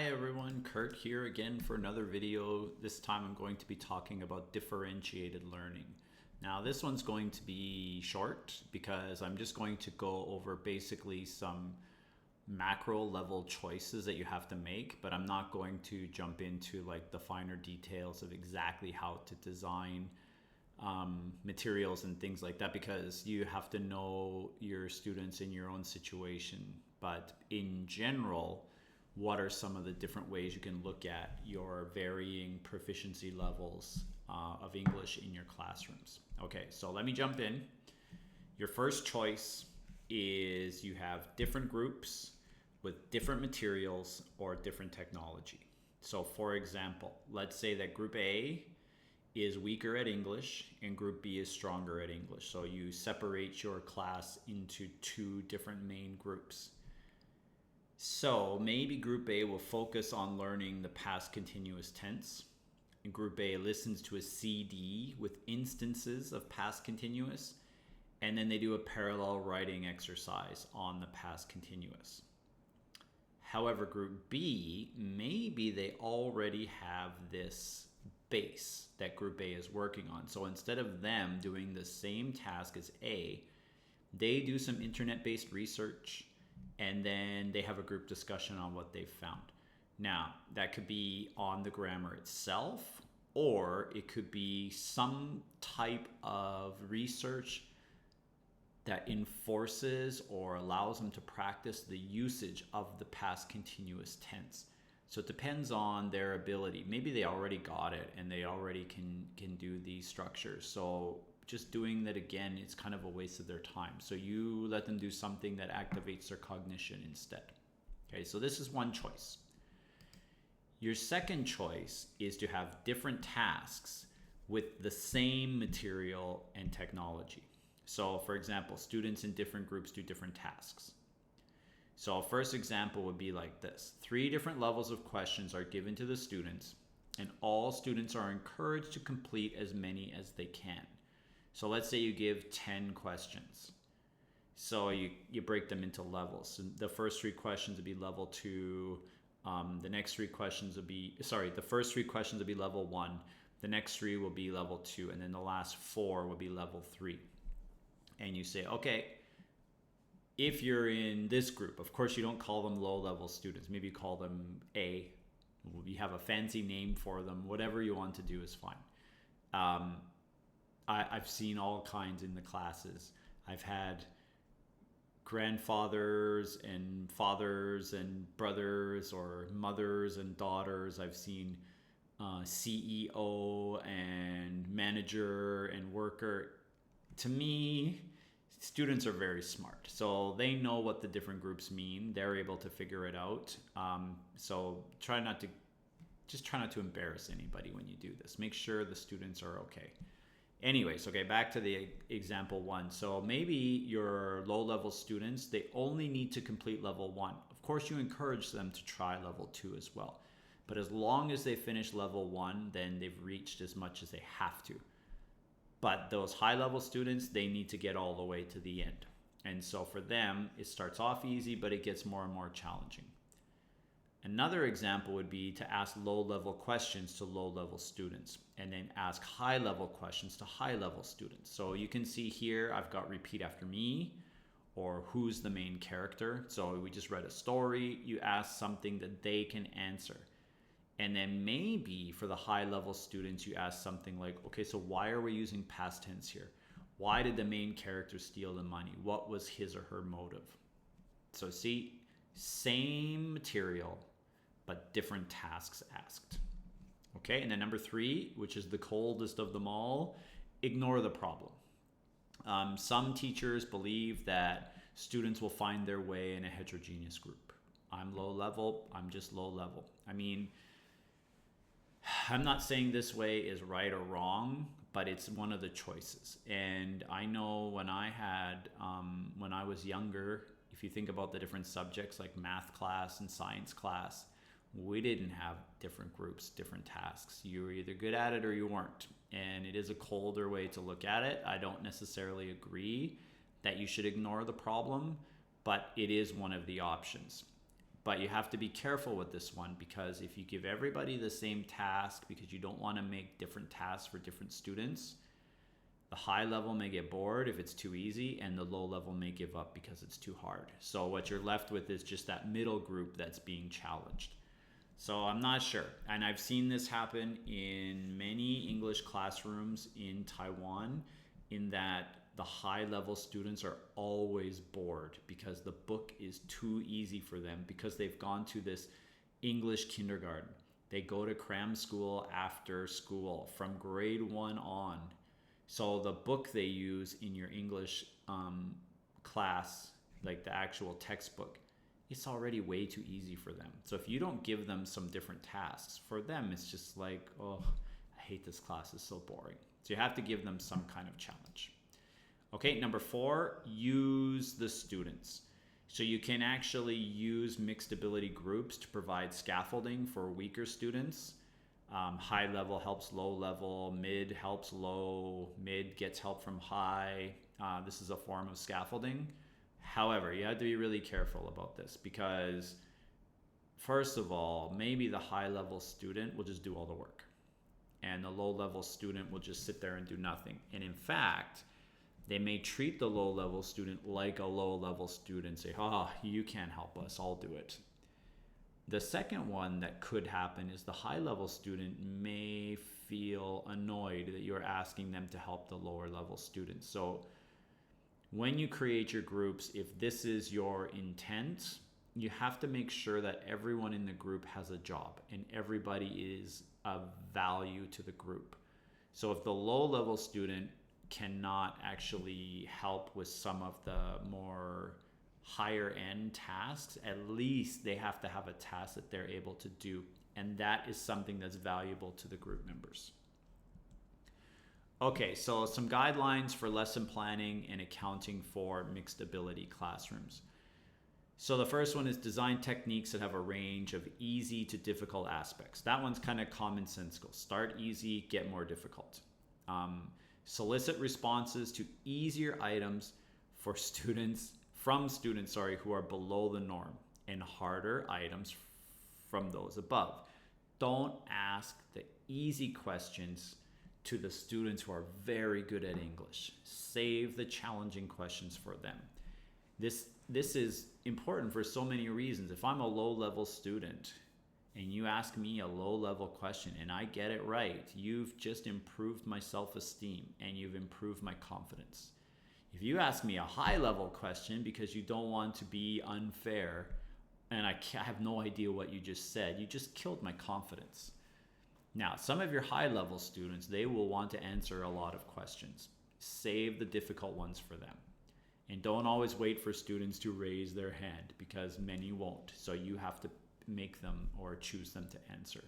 Hi everyone, Kurt here again for another video. This time I'm going to be talking about differentiated learning. Now this one's going to be short because I'm just going to go over basically some macro level choices that you have to make, but I'm not going to jump into like the finer details of exactly how to design materials and things like that because you have to know your students in your own situation. But in general, what are some of the different ways you can look at your varying proficiency levels of English in your classrooms? Okay, so let me jump in. Your first choice is you have different groups with different materials or different technology. So for example, let's say that group A is weaker at English and group B is stronger at English. So you separate your class into two different main groups. So maybe group A will focus on learning the past continuous tense, and group A listens to a CD with instances of past continuous, and then they do a parallel writing exercise on the past continuous. However, group B, maybe they already have this base that group A is working on. So instead of them doing the same task as A, they do some internet-based research and then they have a group discussion on what they've found. Now, that could be on the grammar itself, or it could be some type of research that enforces or allows them to practice the usage of the past continuous tense. So it depends on their ability. Maybe they already got it and they already can do these structures. So just doing that again, it's kind of a waste of their time. So you let them do something that activates their cognition instead. Okay, so this is one choice. Your second choice is to have different tasks with the same material and technology. So for example, students in different groups do different tasks. So a first example would be like this. 3 different levels of questions are given to the students, and all students are encouraged to complete as many as they can. So let's say you give 10 questions. So you break them into levels. So the first 3 questions would be level 2. The next 3 questions would be, the first 3 questions would be level 1. The next 3 will be level 2. And then the last 4 will be level 3. And you say, okay, if you're in this group, of course you don't call them low-level students. Maybe you call them A. You have a fancy name for them. Whatever you want to do is fine. I've seen all kinds in the classes. I've had grandfathers and fathers and brothers or mothers and daughters. I've seen CEO and manager and worker. To me, students are very smart. So they know what the different groups mean. They're able to figure it out. So try not to embarrass anybody when you do this. Make sure the students are okay. Anyways, okay, back to the example 1. So maybe your low-level students, they only need to complete level 1. Of course, you encourage them to try level 2 as well. But as long as they finish level 1, then they've reached as much as they have to. But those high-level students, they need to get all the way to the end. And so for them, it starts off easy, but it gets more and more challenging. Another example would be to ask low-level questions to low-level students and then ask high-level questions to high-level students. So you can see here, I've got repeat after me or who's the main character. So we just read a story, you ask something that they can answer. And then maybe for the high-level students, you ask something like, okay, so why are we using past tense here? Why did the main character steal the money? What was his or her motive? So see, same material, but different tasks asked. Okay, and then number 3, which is the coldest of them all, ignore the problem. Some teachers believe that students will find their way in a heterogeneous group. I'm low level, I'm just low level. I mean, I'm not saying this way is right or wrong, but it's one of the choices. And I know when I was younger, if you think about the different subjects like math class and science class, we didn't have different groups, different tasks. You were either good at it or you weren't. And it is a colder way to look at it. I don't necessarily agree that you should ignore the problem, but it is one of the options. But you have to be careful with this one, because if you give everybody the same task because you don't want to make different tasks for different students, the high level may get bored if it's too easy, and the low level may give up because it's too hard. So what you're left with is just that middle group that's being challenged. So I'm not sure. And I've seen this happen in many English classrooms in Taiwan, in that the high level students are always bored because the book is too easy for them, because they've gone to this English kindergarten. They go to cram school after school from grade 1 on. So the book they use in your English class, like the actual textbook, it's already way too easy for them. So if you don't give them some different tasks, for them it's just like, oh, I hate this class, it's so boring. So you have to give them some kind of challenge. Okay, number 4, use the students. So you can actually use mixed ability groups to provide scaffolding for weaker students. High level helps low level, mid helps low, mid gets help from high. This is a form of scaffolding. However, you have to be really careful about this, because first of all, maybe the high level student will just do all the work, and the low level student will just sit there and do nothing. And in fact, they may treat the low level student like a low level student, say, you can't help us, I'll do it. The second one that could happen is the high level student may feel annoyed that you're asking them to help the lower level students. So when you create your groups, if this is your intent, you have to make sure that everyone in the group has a job and everybody is of value to the group. So if the low level student cannot actually help with some of the more higher end tasks, at least they have to have a task that they're able to do, and that is something that's valuable to the group members. Okay, so some guidelines for lesson planning and accounting for mixed ability classrooms. So the first one is design techniques that have a range of easy to difficult aspects. That one's kind of commonsensical. Start easy, get more difficult. Solicit responses to easier items for students who are below the norm, and harder items from those above. Don't ask the easy questions to the students who are very good at English. Save the challenging questions for them. This is important for so many reasons. If I'm a low-level student and you ask me a low-level question and I get it right, you've just improved my self-esteem and you've improved my confidence. If you ask me a high-level question because you don't want to be unfair and I have no idea what you just said, you just killed my confidence. Now, some of your high-level students, they will want to answer a lot of questions. Save the difficult ones for them. And don't always wait for students to raise their hand, because many won't. So you have to make them or choose them to answer.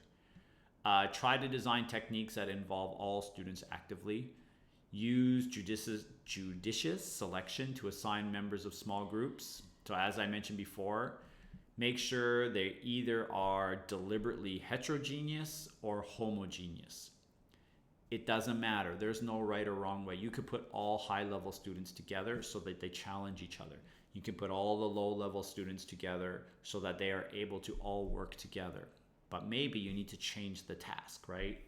Try to design techniques that involve all students actively. Use judicious selection to assign members of small groups. So as I mentioned before, make sure they either are deliberately heterogeneous or homogeneous. It doesn't matter. There's no right or wrong way. You could put all high-level students together so that they challenge each other. You can put all the low-level students together so that they are able to all work together. But maybe you need to change the task, right?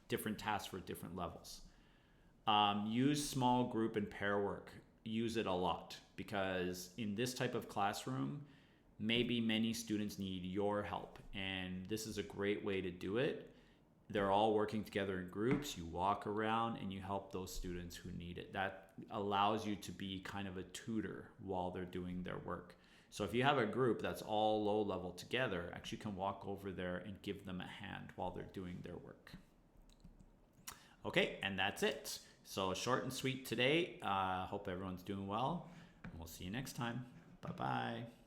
Different tasks for different levels. Use small group and pair work. Use it a lot, because in this type of classroom, maybe many students need your help, and this is a great way to do it. They're all working together in groups. You walk around and you help those students who need it. That allows you to be kind of a tutor while they're doing their work. So if you have a group that's all low level together, actually can walk over there and give them a hand while they're doing their work. Okay, and that's it. So short and sweet today. Hope everyone's doing well. We'll see you next time. Bye-bye.